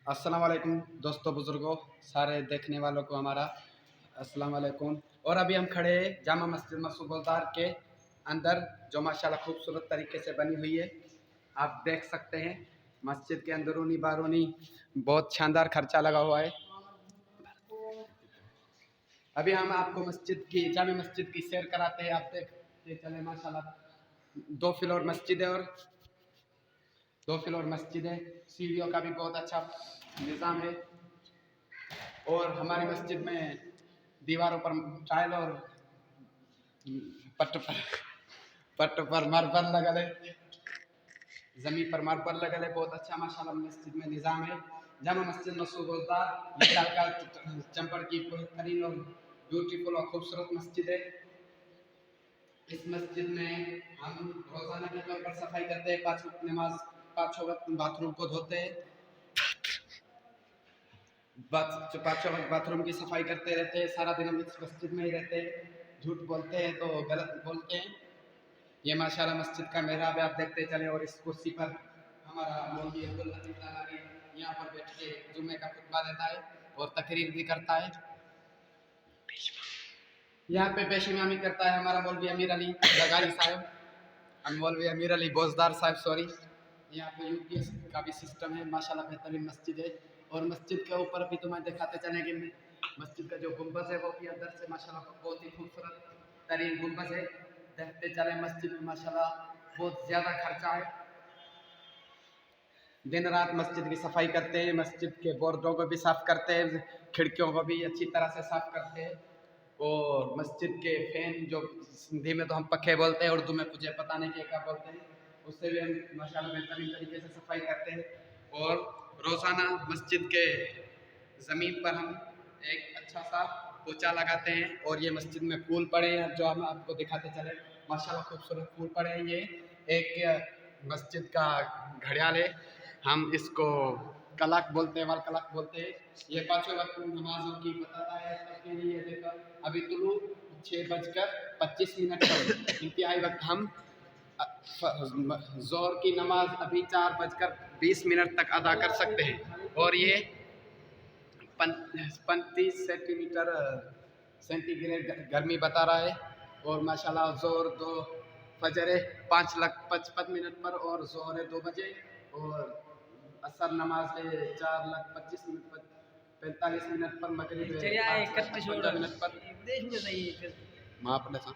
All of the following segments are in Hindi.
अस्सलाम वालेकुम दोस्तों बुज़ुर्गों सारे देखने वालों को हमारा अस्सलाम वालेकुम। और अभी हम खड़े हैं जामा मस्जिद मसूबादार के अंदर, जो माशाल्लाह खूबसूरत तरीके से बनी हुई है। आप देख सकते हैं मस्जिद के अंदरूनी बारूनी बहुत शानदार खर्चा लगा हुआ है। अभी हम आपको मस्जिद की जामा मस्जिद की सैर कराते हैं। आप देखते चले माशाल्लाह 2 फ्लोर मस्जिद है और 2 फ्लोर मस्जिद है। सीढ़ियों का भी बहुत अच्छा निज़ाम है। और हमारी मस्जिद में दीवारों पर टाइल और पट्ट पर मार्बल लगल है, ज़मीन पर मार्बल लगल है। बहुत अच्छा माशाल्लाह मस्जिद में निज़ाम है। जामा मस्जिद मसूबादार चंपड़ की बेहतरीन और ब्यूटीफुल और खूबसूरत मस्जिद है। इस मस्जिद में हम रोज़ाना के तौर पर सफाई करते हैं। 5 वक्त नमाज, 5 वक्त बाथरूम को धोते हैं, 5 वक्त बाथरूम की सफाई करते रहते हैं। सारा दिन हम इस मस्जिद में ही रहते हैं। झूठ बोलते हैं तो गलत बोलते हैं। ये माशाल्लाह मस्जिद का मेहराब है, आप देखते चले। और इस कुर्सी पर हमारा मौलवी अब्दुल लतीफ़ लालानी यहाँ पर बैठ के जुम्मे का खुतबा देता है और तकरीर भी करता है। यहाँ पे पेशिमामी करता है हमारा मौलवी अमीर अली लगारी साहब, मौलवी अमीर अली बोजदार साहब, सॉरी। यहाँ पे यूपीएस का भी सिस्टम है। माशाल्लाह बेहतरीन मस्जिद है। और मस्जिद के ऊपर भी तुम्हें दिखाते चले कि मस्जिद का जो गुम्बज है वो भी अंदर से माशाल्लाह बहुत ही खूबसूरत तरीन गुम्बज है। देखते चले मस्जिद में माशाल्लाह बहुत ज़्यादा खर्चा है। दिन रात मस्जिद की सफाई करते हैं, मस्जिद के बोर्डों को भी साफ़ करते हैं, खिड़कियों को भी अच्छी तरह से साफ़ करते हैं। और मस्जिद के फ़ैन, जो हिंदी में तो हम पखे बोलते हैं, उर्दू में मुझे पता नहीं क्या बोलते हैं, उससे भी हम माशाल्लाह बेहतरीन तरीके से सफाई करते हैं। और रोज़ाना मस्जिद के ज़मीन पर हम एक अच्छा सा पोछा लगाते हैं। और ये मस्जिद में फूल पड़े हैं जो हम आपको दिखाते चले। माशाल्लाह खूबसूरत फूल पड़े हैं। ये एक मस्जिद का घड़ियाल है, हम इसको कलक बोलते हैं, वाल कलक बोलते हैं। ये 5 वक्त नमाजों की बताता है। सबके लिए देखो अभी तुलू 6:25 पर इंतहाई वक्त हम जोहर की नमाज अभी 4:20 तक अदा कर सकते हैं। और ये 35 सेंटीग्रेड गर्मी बता रहा है। और माशाल्लाह जोहर 2 फजर है 5:55 पर, और जोहर है 2 बजे। और असर नमाज है 4:25 पर, 45 पर। मगरिब है 5:55 पर माप लेता।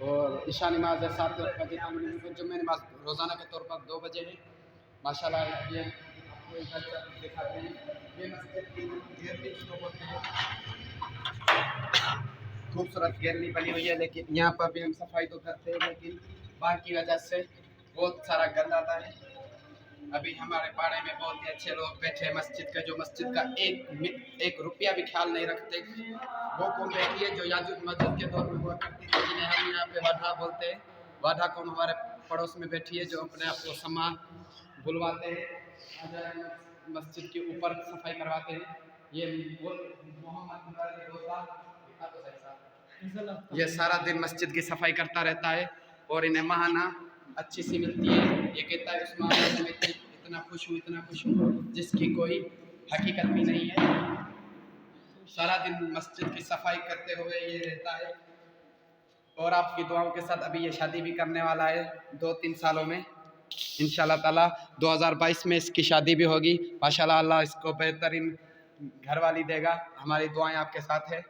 और ईशा नमाज है 7 बजे। जुम्मे नमाज रोज़ाना के तौर पर 2 बजे है। माशाल्लाह ये आपको इधर दिखाते हैं। ये मस्जिद की गैलरी इसको बोलते हैं, खूबसूरत गैलरी बनी हुई है। लेकिन यहाँ पर भी हम सफाई तो करते हैं, लेकिन बाढ़ की वजह से बहुत सारा गंद आता है। अभी हमारे पाड़े में बहुत ही अच्छे लोग बैठे हैं मस्जिद का, जो मस्जिद का एक रुपया भी ख्याल नहीं रखते। वो कौन बैठी है जो याजूज मस्जिद के दौर में हुआ करती थी, जिन्हें हम यहाँ पे वाढा बोलते हैं। वाढा कौन हमारे पड़ोस में बैठी है, जो अपने आप को सम्मान बुलवाते हैं, मस्जिद के ऊपर सफाई करवाते हैं। ये ये सारा दिन मस्जिद की सफाई करता रहता है। और इन्हें महाना अच्छी सी मिलती है। ये कहता है उस महाना में इतना खुश हूँ, इतना खुश हूँ, जिसकी कोई हकीकत भी नहीं है। सारा दिन मस्जिद की सफाई करते हुए ये रहता है। और आपकी दुआओं के साथ अभी ये शादी भी करने वाला है 2-3 सालों में इंशाल्लाह ताला। 2022 में इसकी शादी भी होगी। माशाल्लाह अल्लाह इसको बेहतरीन घरवाली देगा। हमारी दुआएं आपके साथ है।